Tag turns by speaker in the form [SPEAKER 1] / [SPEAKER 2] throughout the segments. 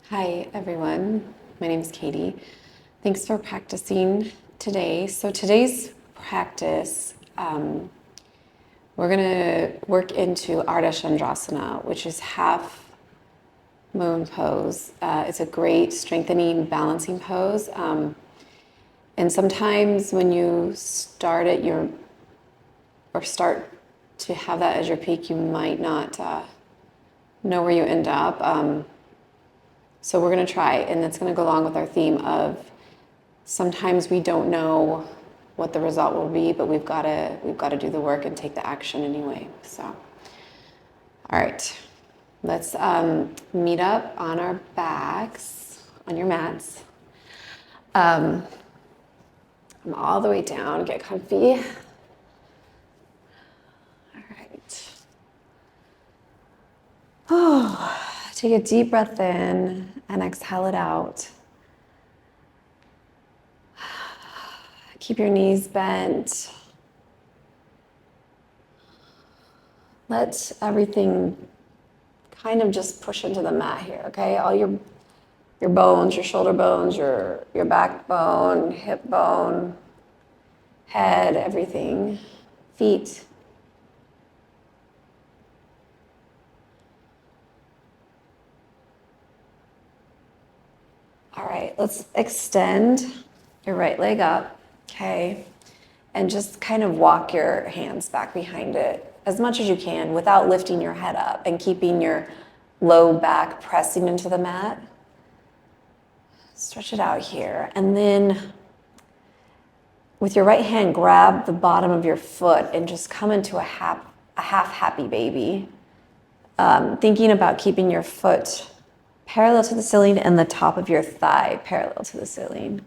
[SPEAKER 1] Hi everyone, my name is Katy. Thanks for practicing today. So today's practice, we're going to work into Ardha Chandrasana, which is half moon pose. It's a great strengthening, balancing pose. And sometimes when you start at or start to have that as your peak, you might not know where you end up. So we're going to try, and that's going to go along with our theme of sometimes we don't know what the result will be, but we've got to do the work and take the action anyway. So, all right, let's meet up on our backs, on your mats. I'm all the way down. Get comfy. All right. Oh, take a deep breath in and exhale it out. Keep your knees bent. Let everything kind of just push into the mat here, okay? All your bones, your shoulder bones, your backbone, hip bone, head, everything, feet. All right, let's extend your right leg up, okay? And just kind of walk your hands back behind it as much as you can without lifting your head up and keeping your low back pressing into the mat. Stretch it out here. And then with your right hand, grab the bottom of your foot and just come into a half happy baby. Thinking about keeping your foot parallel to the ceiling and the top of your thigh parallel to the ceiling.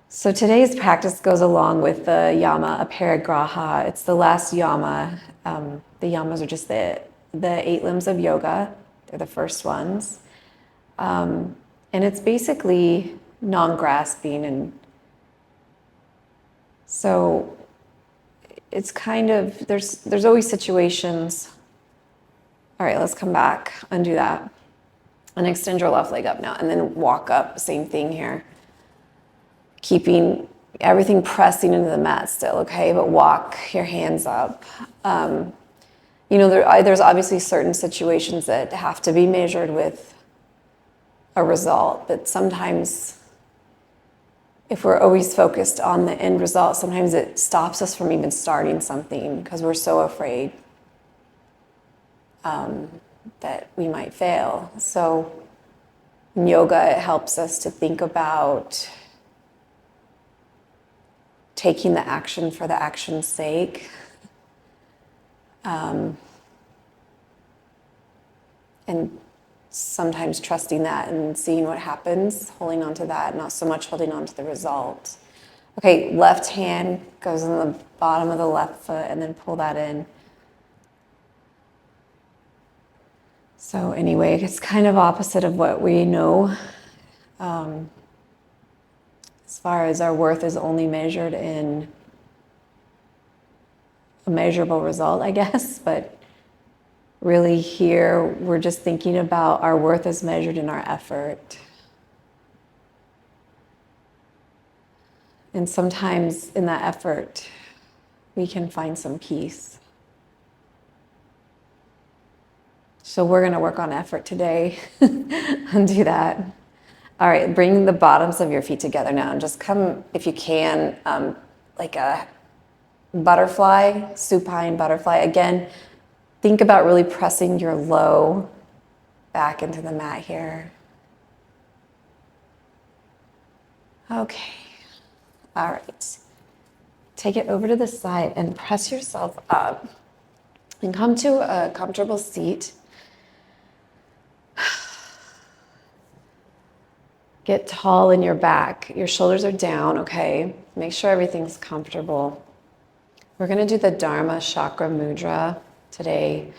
[SPEAKER 1] So today's practice goes along with the Yama, Aparigraha. It's the last Yama. The Yamas are just the 8 limbs of yoga. They're the first ones. And it's basically non-grasping. And so it's kind of, there's always situations. All right, let's come back, undo that. And extend your left leg up now. And then walk up, same thing here. Keeping everything pressing into the mat still, okay? But walk your hands up. There's obviously certain situations that have to be measured with a result, but sometimes if we're always focused on the end result, sometimes it stops us from even starting something because we're so afraid that we might fail. So in yoga, it helps us to think about taking the action for the action's sake. And sometimes trusting that and seeing what happens, holding on to that, not so much holding on to the result. Okay, left hand goes on the bottom of the left foot and then pull that in. So anyway, it's kind of opposite of what we know. As far as our worth is only measured in a measurable result, I guess, but really here we're just thinking about our worth is measured in our effort. And sometimes in that effort, we can find some peace. So we're going to work on effort today and do that. All right, bring the bottoms of your feet together now and just come, if you can, like a butterfly, supine butterfly. Again, think about really pressing your low back into the mat here. Okay, all right. Take it over to the side and press yourself up and come to a comfortable seat. Get tall in your back. Your shoulders are down, okay? Make sure everything's comfortable. We're going to do the Dharmachakra Mudra today.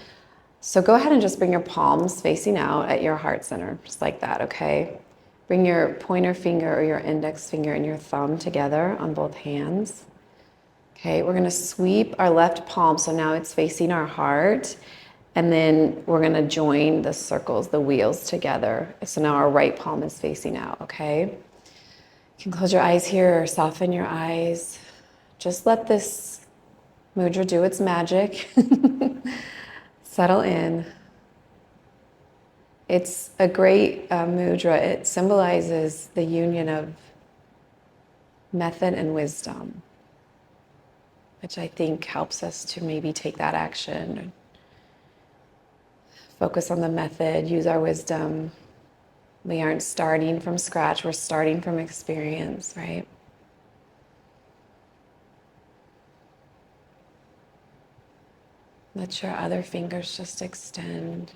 [SPEAKER 1] So go ahead and just bring your palms facing out at your heart center, just like that, okay? Bring your pointer finger or your index finger and your thumb together on both hands. Okay, we're going to sweep our left palm, so now it's facing our heart. And then we're going to join the circles, the wheels together. So now our right palm is facing out, okay? You can close your eyes here or soften your eyes. Just let this mudra do its magic. Settle in. It's a great mudra. It symbolizes the union of method and wisdom, which I think helps us to maybe take that action. Focus on the method, use our wisdom. We aren't starting from scratch, we're starting from experience, right? Let your other fingers just extend.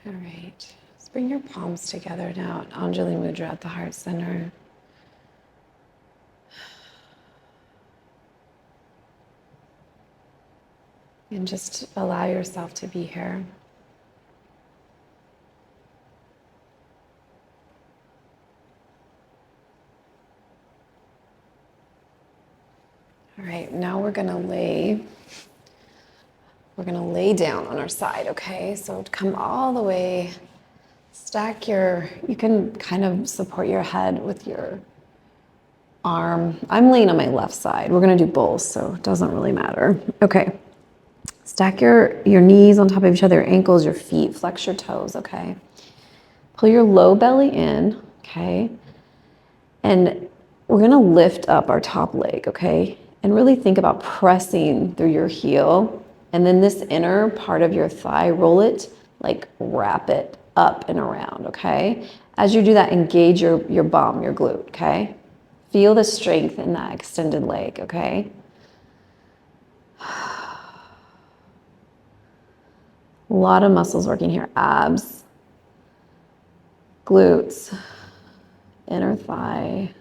[SPEAKER 1] All right, let's bring your palms together now, Anjali Mudra at the heart center. And just allow yourself to be here. All right, now we're gonna lay down on our side, okay? So come all the way, you can kind of support your head with your arm. I'm laying on my left side. We're gonna do both, so it doesn't really matter. Okay, stack your knees on top of each other, your ankles, your feet, flex your toes, okay? Pull your low belly in, okay? And we're gonna lift up our top leg, okay? And really think about pressing through your heel. And then this inner part of your thigh, roll it, like wrap it up and around, okay? As you do that, engage your bum, your glute, okay? Feel the strength in that extended leg, okay? A lot of muscles working here. Abs, glutes, inner thigh,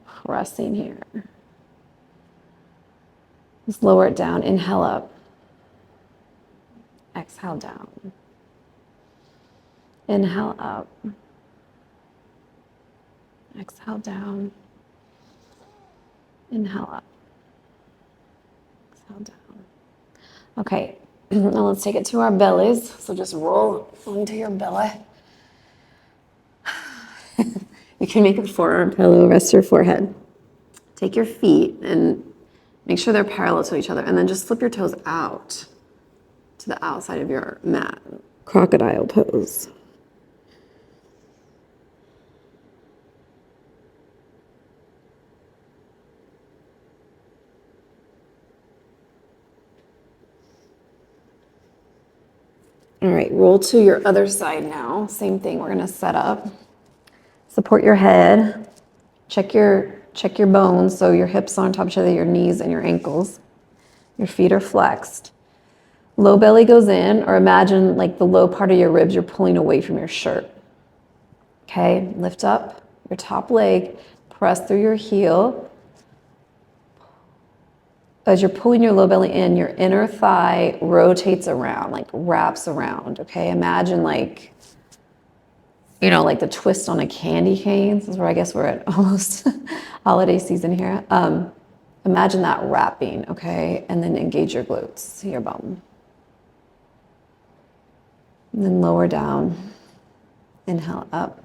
[SPEAKER 1] pressing here. Let's lower it down. Inhale up. Exhale down. Inhale up. Exhale down. Inhale up. Exhale down. Okay, now let's take it to our bellies. So just roll onto your belly. You can make a forearm pillow, rest your forehead. Take your feet and make sure they're parallel to each other, and then just flip your toes out to the outside of your mat. Crocodile pose. All right, roll to your other side now. Same thing, we're gonna set up. Support your head. Check your bones, so your hips are on top of each other, your knees and your ankles. Your feet are flexed. Low belly goes in, or imagine like the low part of your ribs, you're pulling away from your shirt. Okay, lift up your top leg, press through your heel. As you're pulling your low belly in, your inner thigh rotates around, like wraps around, okay? Imagine like, like the twist on a candy cane. This is where I guess we're at almost holiday season here. Imagine that wrapping, okay? And then engage your glutes, your bum. And then lower down. Inhale up.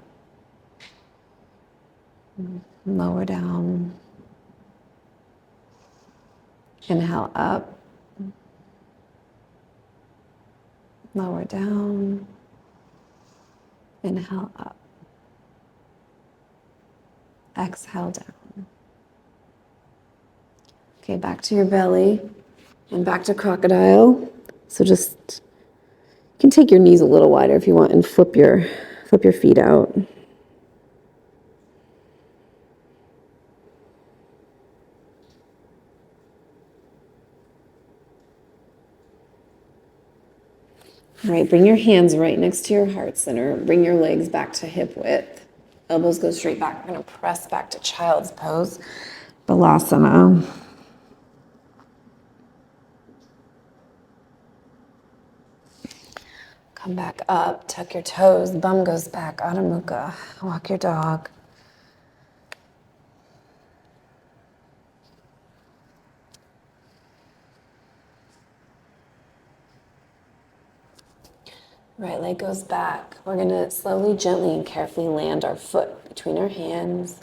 [SPEAKER 1] Lower down. Inhale up. Lower down. Inhale up. Exhale down. Okay, back to your belly and back to crocodile. So just, you can take your knees a little wider if you want and flip your Flip your feet out. All right, bring your hands right next to your heart center. Bring your legs back to hip width. Elbows go straight back. We're going to press back to child's pose. Balasana. Come back up, tuck your toes, bum goes back, Adho Mukha. Walk your dog. Right leg goes back. We're gonna slowly, gently, and carefully land our foot between our hands.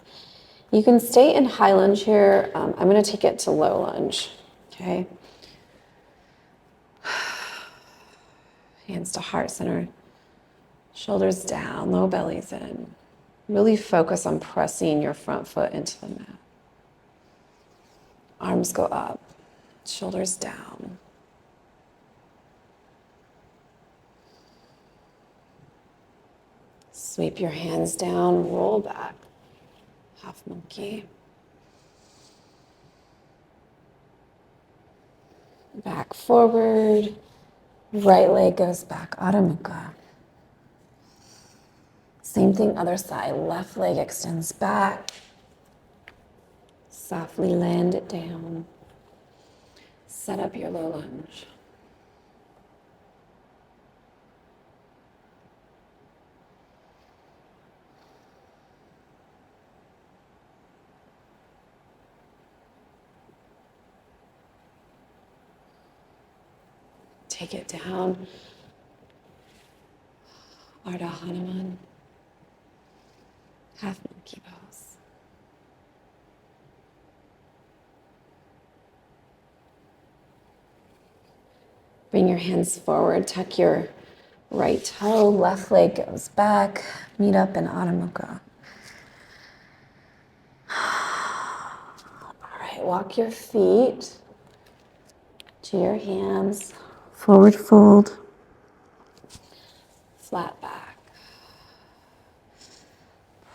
[SPEAKER 1] You can stay in high lunge here. I'm gonna take it to low lunge, okay? Hands to heart center. Shoulders down, low bellies in. Really focus on pressing your front foot into the mat. Arms go up, shoulders down. Sweep your hands down, roll back. Half monkey. Back forward. Right leg goes back, Adho Mukha. Same thing, other side. Left leg extends back. Softly land it down. Set up your low lunge. Take it down. Ardha Hanuman. Half monkey pose. Bring your hands forward, tuck your right toe, left leg goes back, meet up in Adho Mukha. All right, walk your feet to your hands, forward fold, flat back.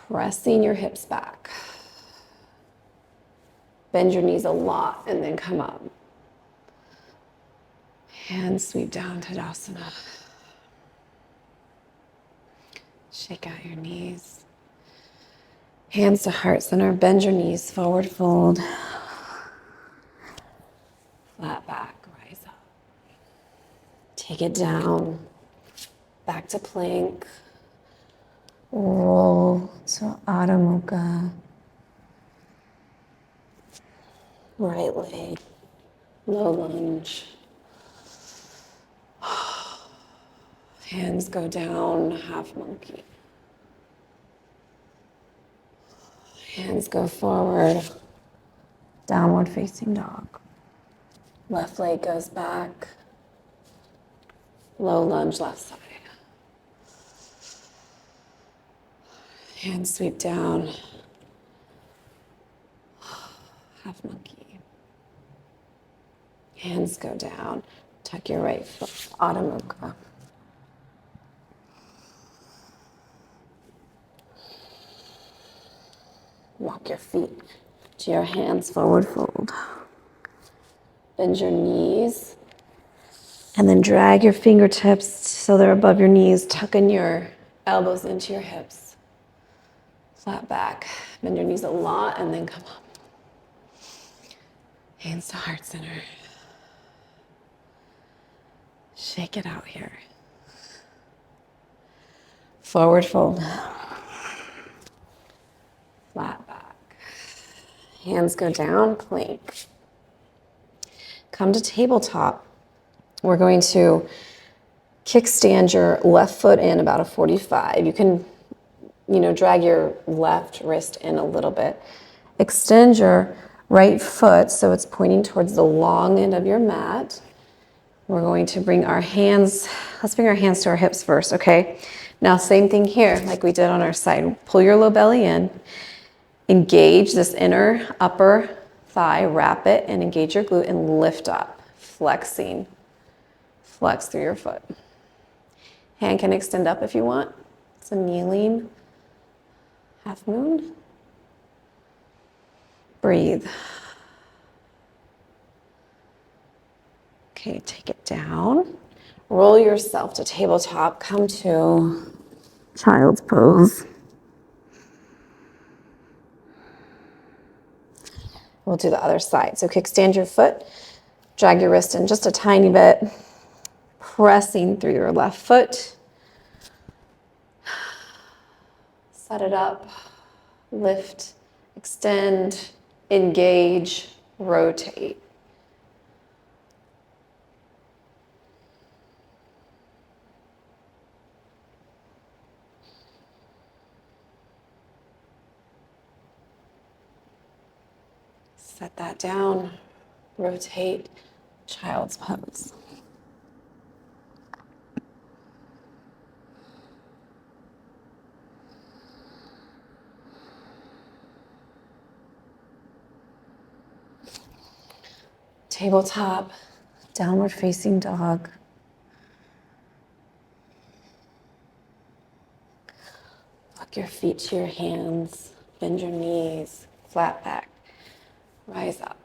[SPEAKER 1] Pressing your hips back. Bend your knees a lot and then come up. Hands sweep down to Tadasana. Shake out your knees. Hands to heart center. Bend your knees, forward fold. Flat back, rise up. Take it down. Back to plank. Roll to Adho Mukha. Right leg, low lunge. Hands go down, half monkey. Hands go forward, downward facing dog. Left leg goes back, low lunge left side. Hands sweep down, half monkey. Hands go down, tuck your right foot, Adho Mukha. Walk your feet to your hands, forward fold. Bend your knees. And then drag your fingertips so they're above your knees. Tuck in your elbows into your hips. Flat back. Bend your knees a lot and then come up. Hands to heart center. Shake it out here. Forward fold. Flat back. Hands go down, plank. Come to tabletop. We're going to kickstand your left foot in about a 45. You can, drag your left wrist in a little bit. Extend your right foot so it's pointing towards the long end of your mat. We're going to bring our hands, let's bring our hands to our hips first, okay? Now, same thing here, like we did on our side. Pull your low belly in. Engage this inner upper thigh, wrap it, and engage your glute and lift up, flexing. Flex through your foot. Hand can extend up if you want. It's a kneeling half moon. Breathe. Okay, take it down. Roll yourself to tabletop. Come to child's pose. We'll do the other side. So kickstand your foot. Drag your wrist in just a tiny bit. Pressing through your left foot. Set it up. Lift, extend, engage, rotate. Set that down, rotate, child's pose. Tabletop, downward facing dog. Walk your feet to your hands, bend your knees, flat back, rise up.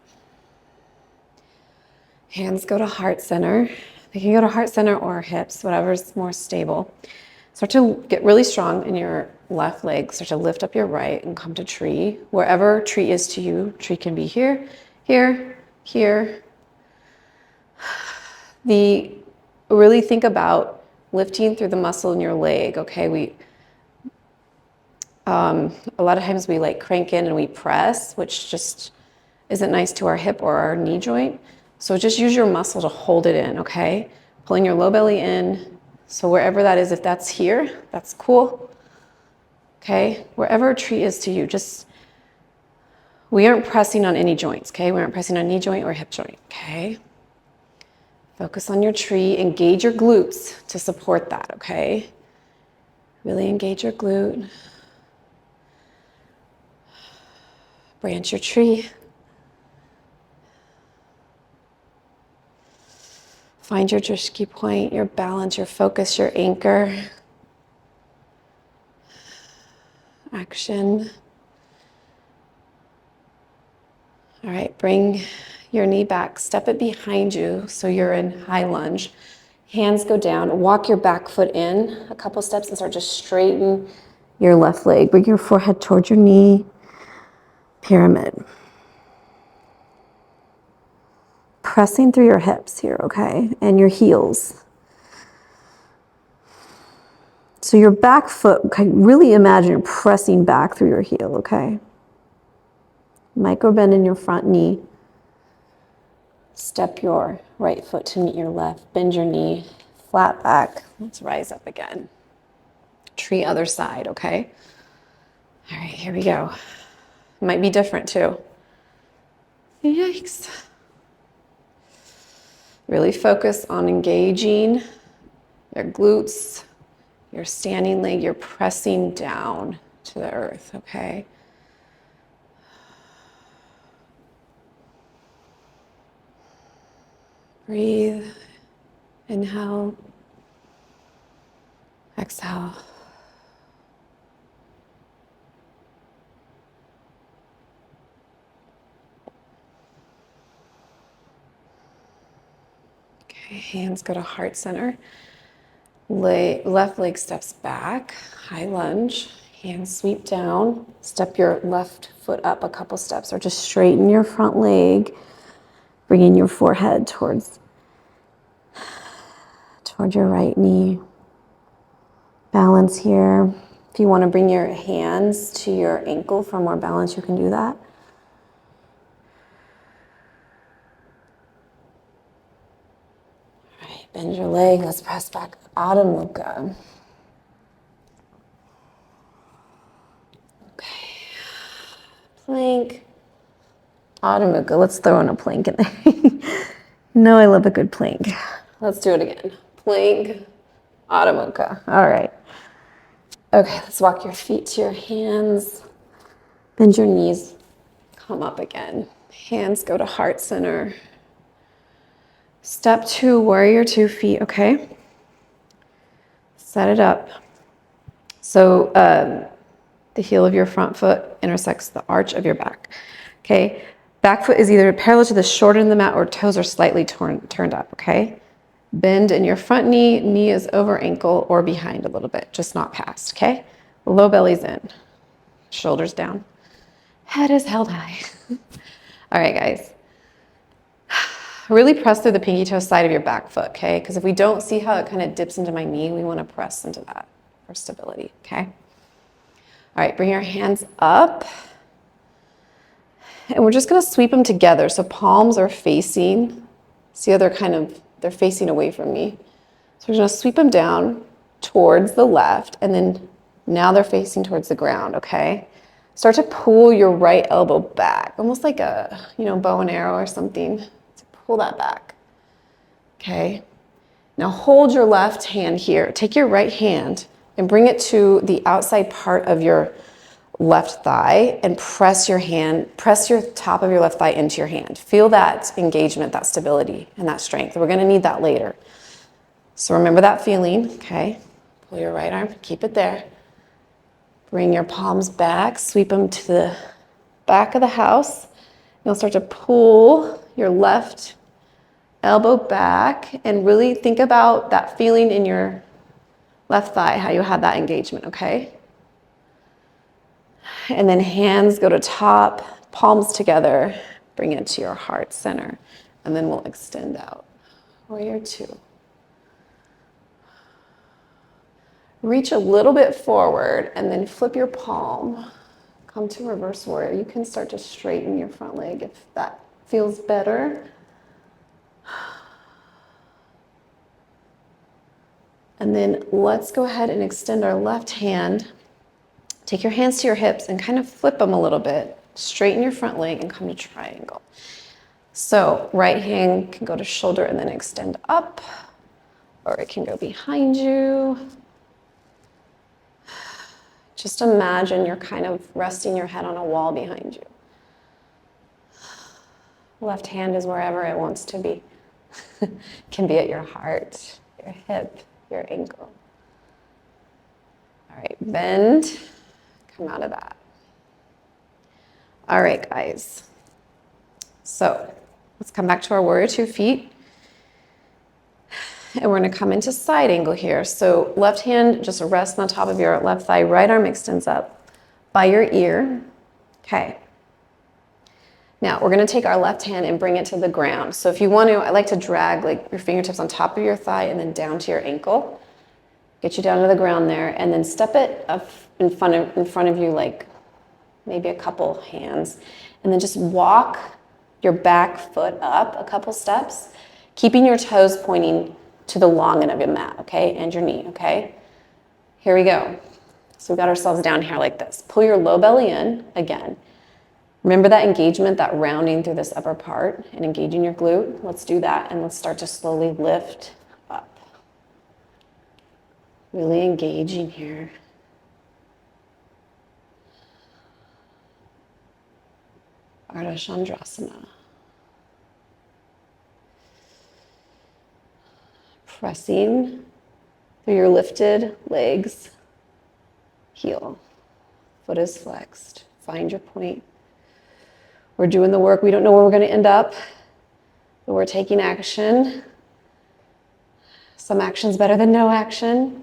[SPEAKER 1] Hands go to heart center. They can go to heart center or hips, whatever's more stable. Start to get really strong in your left leg. Start to lift up your right and come to tree. Wherever tree is to you, tree can be here, here, here. Really think about lifting through the muscle in your leg, okay? A lot of times we like crank in and we press, which just isn't nice to our hip or our knee joint. So just use your muscle to hold it in, okay? Pulling your low belly in. So wherever that is, if that's here, that's cool. Okay? Wherever a tree is to you, we aren't pressing on any joints, okay? We aren't pressing on knee joint or hip joint, okay? Focus on your tree. Engage your glutes to support that, okay? Really engage your glute. Branch your tree. Find your drishti point, your balance, your focus, your anchor. Action. All right, bring your knee back, step it behind you so you're in high lunge. Hands go down, walk your back foot in a couple steps and start to straighten your left leg. Bring your forehead towards your knee. Pyramid. Pressing through your hips here, okay? And your heels. So your back foot, okay, really imagine you're pressing back through your heel, okay? Micro bend in your front knee. Step your right foot to meet your left. Bend your knee, flat back. Let's rise up again. Tree other side, okay? All right, here we go. Might be different too. Yikes. Really focus on engaging your glutes, your standing leg. You're pressing down to the earth, okay? Breathe. Inhale. Exhale. Okay, hands go to heart center. Left leg steps back, high lunge. Hands sweep down. Step your left foot up a couple steps or just straighten your front leg. Bringing your forehead towards your right knee. Balance here. If you want to bring your hands to your ankle for more balance, you can do that. All right, bend your leg. Let's press back. Ardha Mukha. Okay. Plank. Ardha Mukha. Let's throw in a plank in there. No, I love a good plank. Let's do it again. Plank. Ardha Mukha. All right. Okay, let's walk your feet to your hands. Bend your knees. Come up again. Hands go to heart center. Step 2, warrior 2 feet, okay? Set it up. So the heel of your front foot intersects the arch of your back. Okay, back foot is either parallel to the short end of the mat or toes are slightly turned up, okay? Bend in your front knee, knee is over ankle or behind a little bit, just not past, okay? Low belly's in, shoulders down, head is held high. All right, guys. Really press through the pinky toe side of your back foot, okay? Because if we don't see how it kind of dips into my knee, we want to press into that for stability, okay? All right, bring your hands up. And we're just going to sweep them together. So palms are facing. See how they're facing away from me. So we're going to sweep them down towards the left. And then now they're facing towards the ground, okay? Start to pull your right elbow back, almost like a, bow and arrow or something. So pull that back, okay? Now hold your left hand here. Take your right hand and bring it to the outside part of your left thigh and press your top of your left thigh into your hand. Feel that engagement, that stability, and that strength. We're going to need that later. So remember that feeling, okay? Pull your right arm, keep it there. Bring your palms back, sweep them to the back of the house. You'll start to pull your left elbow back and really think about that feeling in your left thigh, how you had that engagement, okay? And then hands go to top, palms together, bring it to your heart center, and then we'll extend out. Warrior two. Reach a little bit forward and then flip your palm. Come to reverse warrior. You can start to straighten your front leg if that feels better. And then let's go ahead and extend our left hand. Take your hands to your hips and kind of flip them a little bit. Straighten your front leg and come to triangle. So right hand can go to shoulder and then extend up, or it can go behind you. Just imagine you're kind of resting your head on a wall behind you. Left hand is wherever it wants to be. It can be at your heart, your hip, your ankle. All right, bend, come out of that. All right, guys. So let's come back to our warrior two feet. And we're going to come into side angle here. So left hand just rests on the top of your left thigh. Right arm extends up by your ear. Okay. Now we're going to take our left hand and bring it to the ground. So if you want to, I like to drag like your fingertips on top of your thigh and then down to your ankle. Get you down to the ground there, and then step it up in front of you, like maybe a couple hands, and then just walk your back foot up a couple steps, keeping your toes pointing to the long end of your mat, okay, and your knee, okay? Here we go. So we got ourselves down here like this. Pull your low belly in again. Remember that engagement, that rounding through this upper part and engaging your glute? Let's do that, and let's start to slowly lift up. Really engaging here. Ardha Chandrasana. Pressing through your lifted legs. Heel. Foot is flexed. Find your point. We're doing the work. We don't know where we're going to end up, but we're taking action. Some action's better than no action.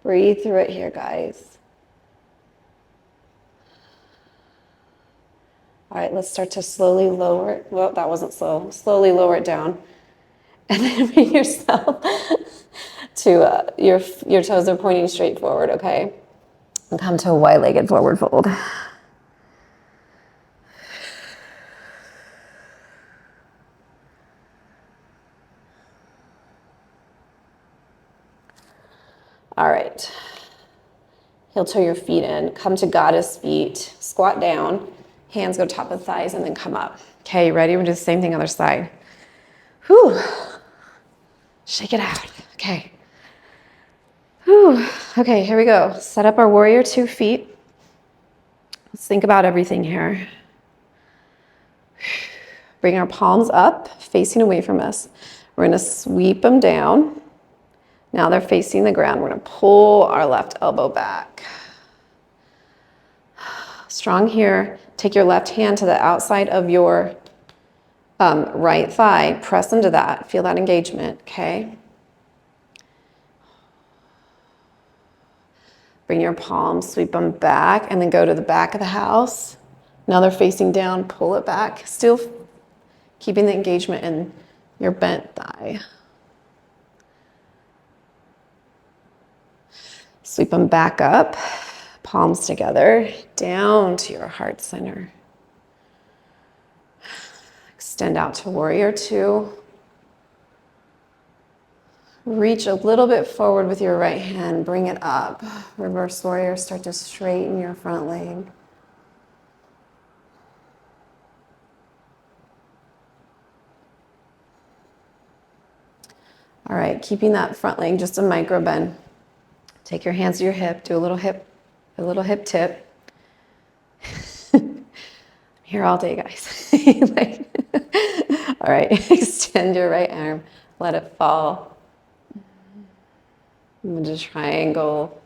[SPEAKER 1] Breathe through it here, guys. All right, let's start to slowly lower it. Well, that wasn't slow. Slowly lower it down. And then bring yourself to your toes are pointing straight forward, okay? And come to a wide-legged forward fold. All right. Heel toe your feet in. Come to goddess feet. Squat down. Hands go top of thighs and then come up. Okay, you ready? We'll do the same thing other side. Whew. Shake it out. Okay. Whew. Okay, here we go. Set up our warrior 2 feet. Let's think about everything here. Bring our palms up, facing away from us. We're going to sweep them down. Now they're facing the ground. We're going to pull our left elbow back. Strong here. Take your left hand to the outside of your right thigh. Press into that. Feel that engagement, okay? Bring your palms, sweep them back, and then go to the back of the house. Now they're facing down. Pull it back. Still keeping the engagement in your bent thigh. Sweep them back up, palms together, down to your heart center. Extend out to warrior two. Reach a little bit forward with your right hand, bring it up. Reverse warrior, start to straighten your front leg. All right, keeping that front leg just a micro bend. Take your hands to your hip, do a little hip tip. Here all day, guys. All right, extend your right arm, let it fall. And just triangle.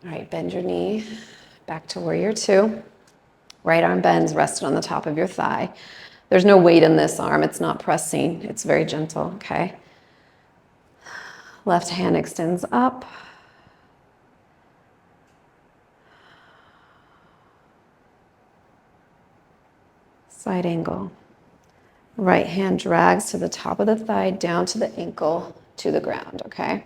[SPEAKER 1] All right, bend your knee, back to warrior two. Right arm bends, rested on the top of your thigh. There's no weight in this arm, it's not pressing, it's very gentle, okay? Left hand extends up. Side angle. Right hand drags to the top of the thigh, down to the ankle, to the ground, okay?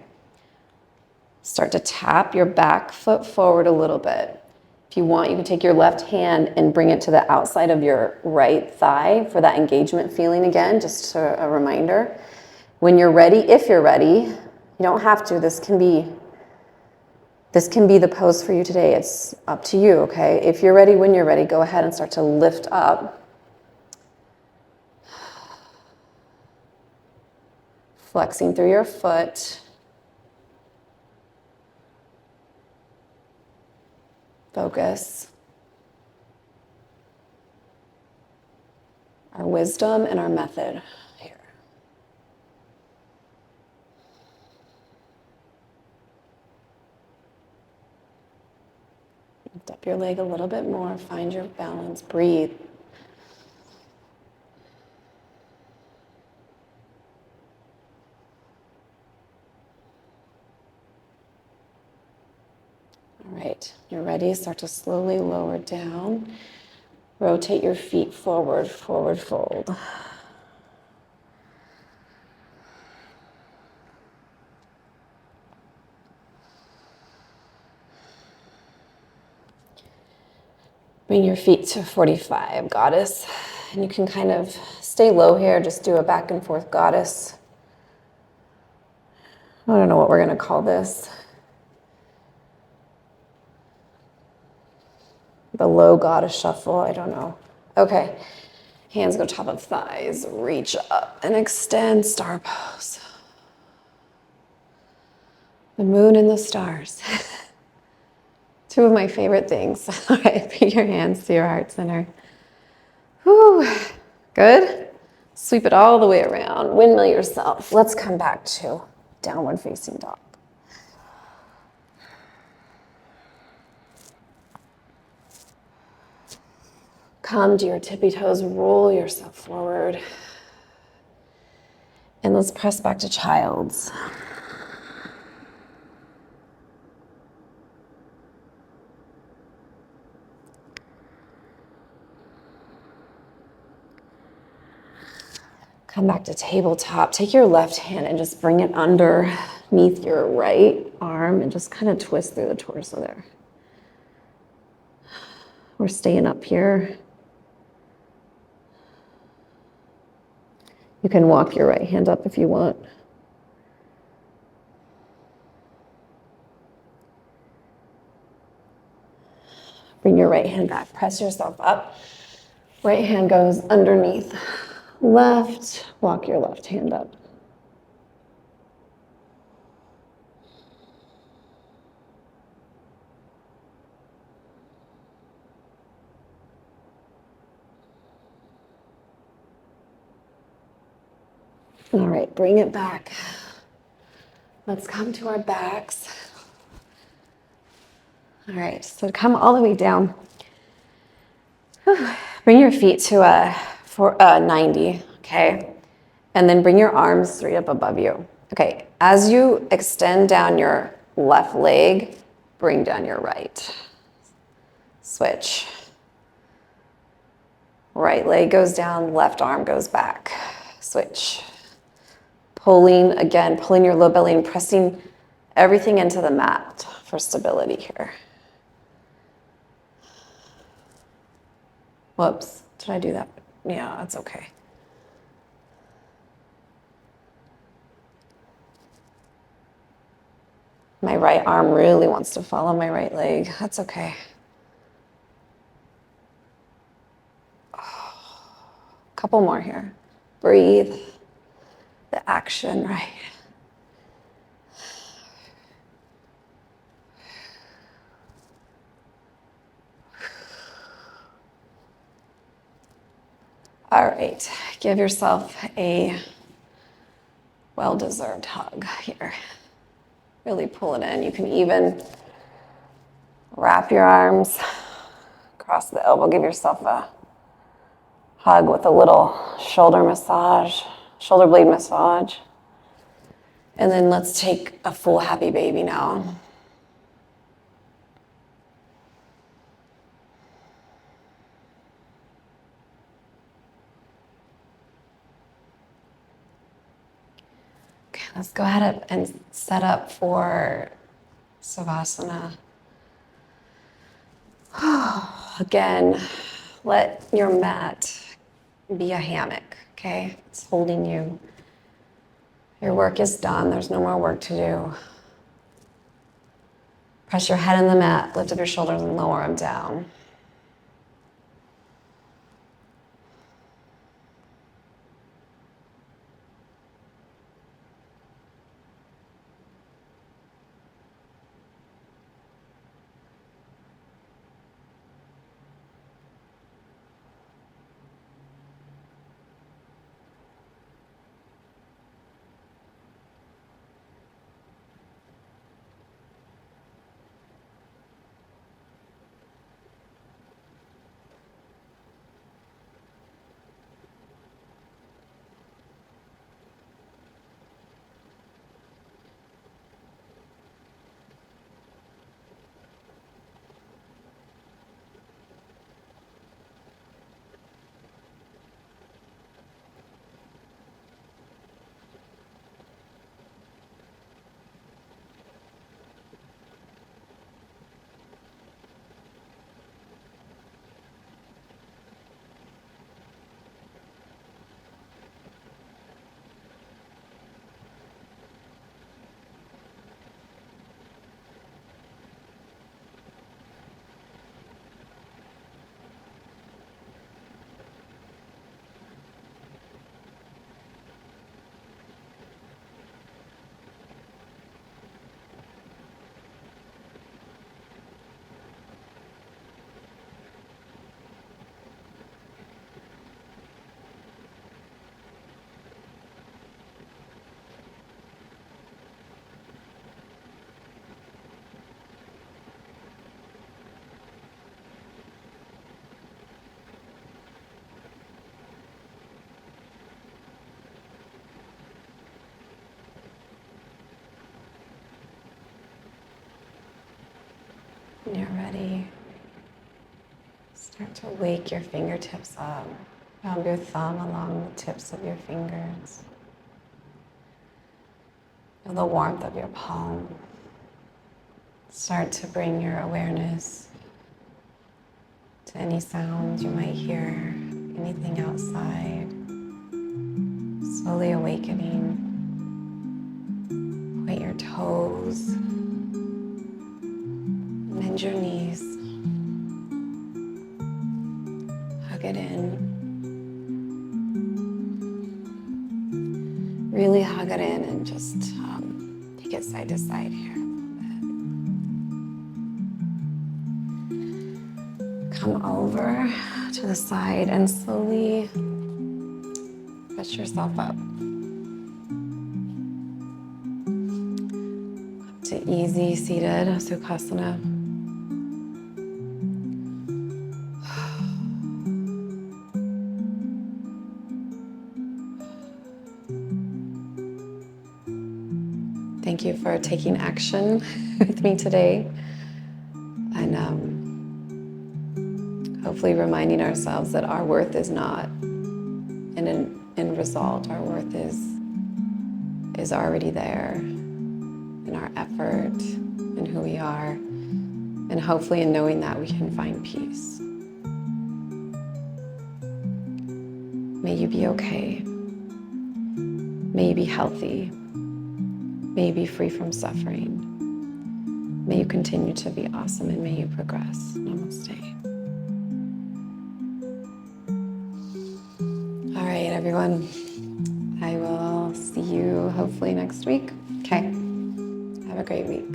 [SPEAKER 1] Start to tap your back foot forward a little bit. If you want, you can take your left hand and bring it to the outside of your right thigh for that engagement feeling again, just a reminder. When you're ready, if you're ready, you don't have to, this can be the pose for you today. It's up to you, okay? If you're ready, when you're ready, go ahead and start to lift up. Flexing through your foot. Focus. Our wisdom and our method here. Lift up your leg a little bit more, find your balance, breathe. All right, you're ready. Start to slowly lower down. Rotate your feet forward, forward fold. Bring your feet to 45, goddess. And you can kind of stay low here, just do a back and forth goddess. I don't know what we're gonna call this. The low goddess shuffle, I don't know. Okay, hands go top of thighs, reach up and extend, star pose. The moon and the stars. Two of my favorite things. All right, bring your hands to your heart center. Whew, good. Sweep it all the way around. Windmill yourself. Let's come back to downward facing dog. Come to your tippy toes, roll yourself forward. And let's press back to child's. Come back to tabletop. Take your left hand and just bring it underneath your right arm and just kind of twist through the torso there. We're staying up here. You can walk your right hand up if you want. Bring your right hand back. Press yourself up. Right hand goes underneath. Left, walk your left hand up. All right, bring it back. Let's come to our backs. All right, so come all the way down. Whew. Bring your feet to a 90, okay? And then bring your arms straight up above you. Okay, as you extend down your left leg, bring down your right. Switch. Right leg goes down, left arm goes back. Switch. Pulling your low belly and pressing everything into the mat for stability here. Whoops, did I do that? Yeah, that's okay. My right arm really wants to follow my right leg. That's okay. Couple more here. Breathe. The action, right? All right, give yourself a well-deserved hug here. Really pull it in. You can even wrap your arms across the elbow. Give yourself a hug with a little shoulder massage, shoulder blade massage. And then let's take a full happy baby now. Okay, let's go ahead and set up for Savasana. Again, let your mat be a hammock, okay? It's holding you. Your work is done. There's no more work to do. Press your head in the mat, lift up your shoulders and lower them down. When you're ready, start to wake your fingertips up. Rub your thumb along the tips of your fingers. Feel the warmth of your palm. Start to bring your awareness to any sounds you might hear, anything outside. Slowly awakening. Point your toes. Bend your knees. Hug it in. Really hug it in and just take it side to side here. Come over to the side and slowly push yourself up. easy seated Sukhasana. Thank you for taking action with me today, and hopefully reminding ourselves that our worth is not in an end result. Our worth is already there in our effort and who we are, and hopefully in knowing that we can find peace. May you be okay. May you be healthy. May you be free from suffering. May you continue to be awesome, and may you progress. Namaste. All right, everyone. I will see you hopefully next week. Okay. Have a great week.